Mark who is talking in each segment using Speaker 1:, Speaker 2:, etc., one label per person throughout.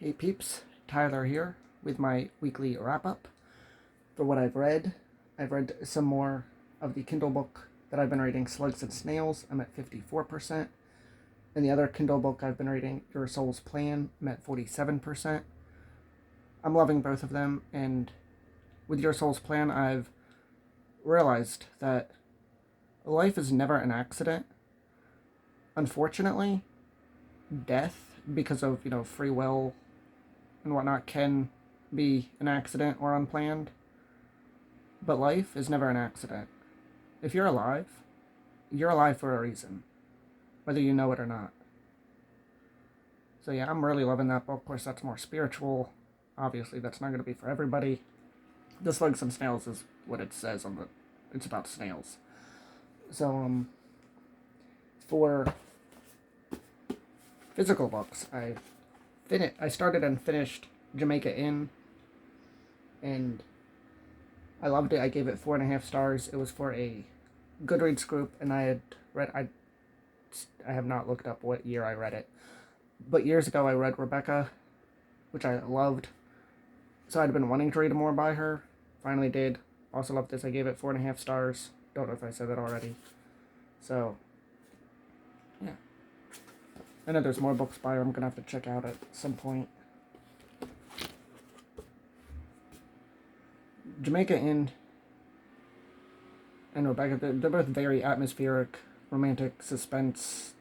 Speaker 1: Hey peeps, Tyler here with my weekly wrap-up for what I've read. I've read some more of the Kindle book that I've been reading, Slugs and Snails. I'm at 54%. And the other Kindle book I've been reading, Your Soul's Plan, I'm at 47%. I'm loving both of them, and with Your Soul's Plan, I've realized that life is never an accident. Unfortunately, death, because of, free will and whatnot, can be an accident or unplanned. But life is never an accident. If you're alive for a reason, whether you know it or not. So yeah, I'm really loving that book. Of course, that's more spiritual. Obviously, that's not going to be for everybody. The Slugs and Snails is what it says on the... It's about snails. So, for physical books, I started and finished Jamaica Inn, and I loved it. I gave it 4.5 stars. It was for a Goodreads group, and I have not looked up what year I read it, but years ago I read Rebecca, which I loved, so I'd been wanting to read more by her. Finally did. Also loved this. I gave it 4.5 stars. Don't know if I said that already. So, yeah. I know there's more books by her I'm going to have to check out at some point. Jamaica Inn and Rebecca, they're both very atmospheric, romantic, suspense,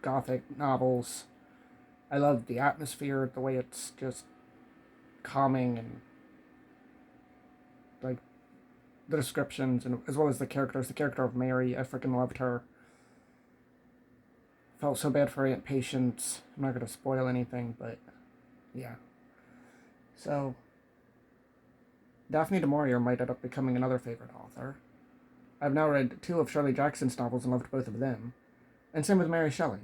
Speaker 1: gothic novels. I love the atmosphere, the way it's just calming, and like the descriptions, and as well as the characters. The character of Mary, I freaking loved her. Felt so bad for Aunt Patience. I'm not going to spoil anything, but yeah. So, Daphne Maurier might end up becoming another favorite author. I've now read 2 of Shirley Jackson's novels and loved both of them. And same with Mary Shelley.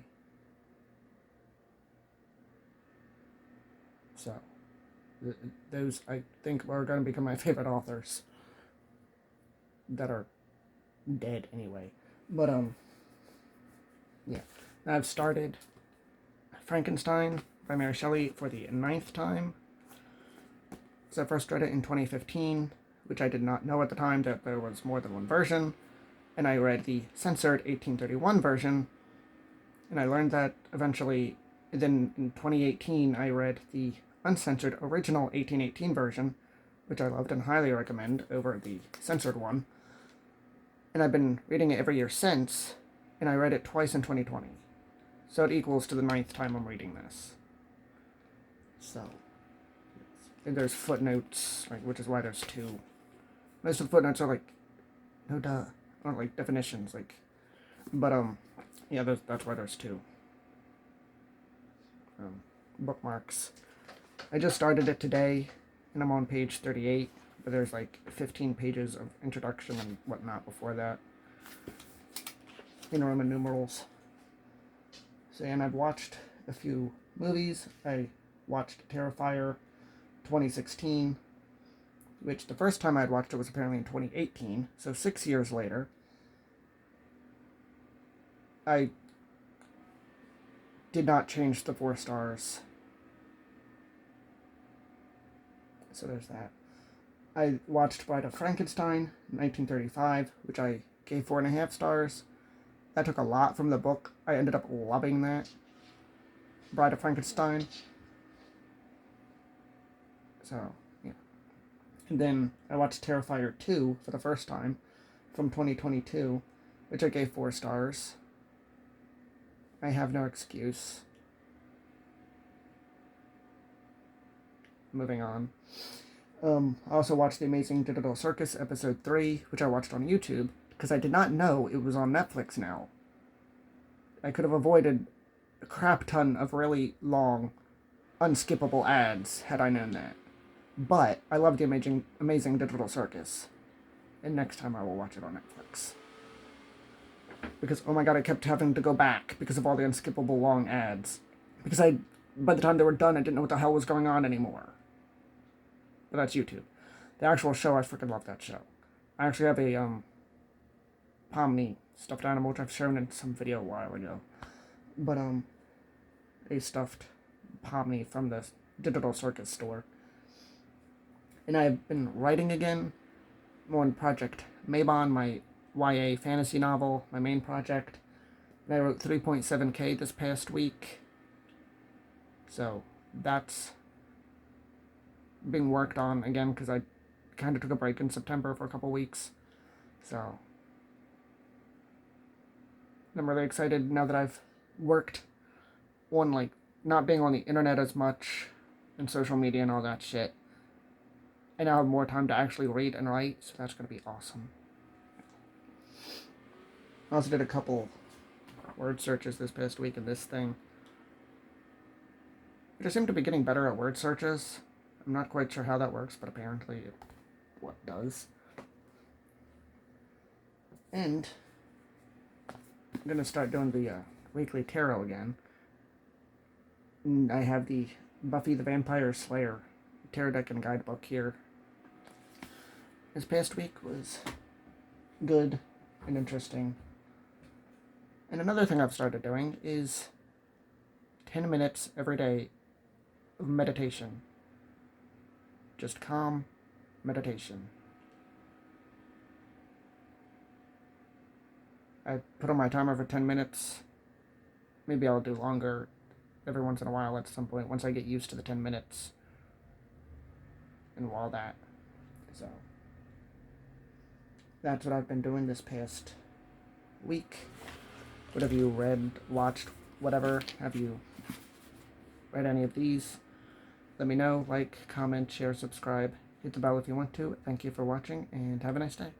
Speaker 1: So, those, I think, are going to become my favorite authors. That are dead, anyway. But, yeah. I've started Frankenstein by Mary Shelley for the 9th time. So I first read it in 2015, which I did not know at the time that there was more than one version. And I read the censored 1831 version. And I learned that eventually. Then in 2018, I read the uncensored original 1818 version, which I loved and highly recommend over the censored one. And I've been reading it every year since, and I read it twice in 2020. So it equals to the 9th time I'm reading this. So, and there's footnotes, which is why there's 2. Most of the footnotes are no duh, or definitions, but yeah, that's why there's 2. Bookmarks. I just started it today, and I'm on page 38, but there's 15 pages of introduction and whatnot before that, in Roman numerals. So, and I've watched a few movies. I watched Terrifier 2016, which the first time I'd watched it was apparently in 2018, so 6 years later. I did not change the 4 stars. So there's that. I watched Bride of Frankenstein, 1935, which I gave 4.5 stars. That took a lot from the book. I ended up loving that. Bride of Frankenstein. So, yeah. And then I watched Terrifier 2 for the first time from 2022, which I gave 4 stars. I have no excuse. Moving on. I also watched The Amazing Digital Circus Episode 3, which I watched on YouTube, because I did not know it was on Netflix now. I could have avoided a crap ton of really long, unskippable ads had I known that. But I love The Amazing Digital Circus, and next time I will watch it on Netflix. Because, oh my god, I kept having to go back because of all the unskippable long ads. Because by the time they were done, I didn't know what the hell was going on anymore. But that's YouTube. The actual show, I freaking love that show. I actually have a, Pomni stuffed animal, which I've shown in some video a while ago. But, a stuffed Pomni from the Digital Circus store. And I've been writing again. I'm on Project Mabon, my YA fantasy novel, my main project. And I wrote 3.7K this past week. So that's being worked on again because I kind of took a break in September for a couple weeks. So I'm really excited now that I've worked on, like, not being on the internet as much and social media and all that shit. I now have more time to actually read and write, so that's going to be awesome. I also did a couple word searches this past week in this thing. I just seem to be getting better at word searches. I'm not quite sure how that works, but apparently it does. And I'm going to start doing the weekly tarot again. And I have the Buffy the Vampire Slayer tarot deck and guidebook here. This past week was good and interesting. And another thing I've started doing is 10 minutes every day of meditation. Just calm meditation. I put on my timer for 10 minutes. Maybe I'll do longer every once in a while at some point, once I get used to the 10 minutes and all that. So that's what I've been doing this past week. What have you read, watched, whatever? Have you read any of these? Let me know. Like, comment, share, subscribe. Hit the bell if you want to. Thank you for watching, and have a nice day.